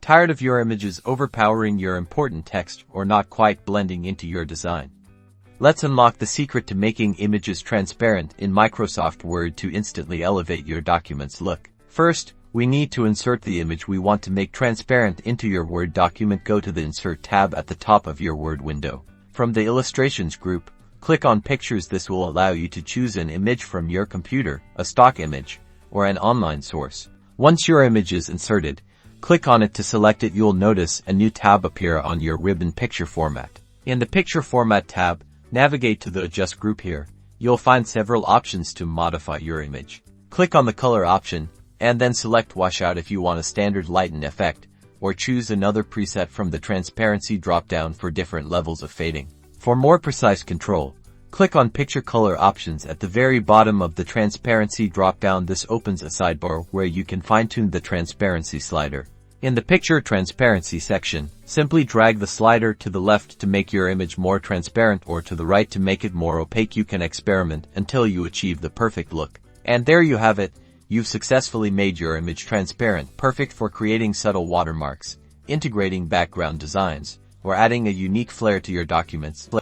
Tired of your images overpowering your important text or not quite blending into your design? Let's unlock the secret to making images transparent in Microsoft Word to instantly elevate your document's look. First, we need to insert the image we want to make transparent into your Word document. Go to the Insert tab at the top of your Word window. From the Illustrations group, click on Pictures. This will allow you to choose an image from your computer, a stock image, or an online source. Once your image is inserted, click on it to select it. You'll notice a new tab appear on your ribbon, Picture Format. In the Picture Format tab, navigate to the Adjust group. Here, you'll find several options to modify your image. Click on the Color option, and then select Washout if you want a standard lighten effect, or choose another preset from the Transparency drop-down for different levels of fading. For more precise control, click on Picture Color options at the very bottom of the Transparency drop-down. This opens a sidebar where you can fine-tune the transparency slider. In the Picture Transparency section, simply drag the slider to the left to make your image more transparent or to the right to make it more opaque. You can experiment until you achieve the perfect look. And there you have it. You've successfully made your image transparent, perfect for creating subtle watermarks, integrating background designs, or adding a unique flair to your documents.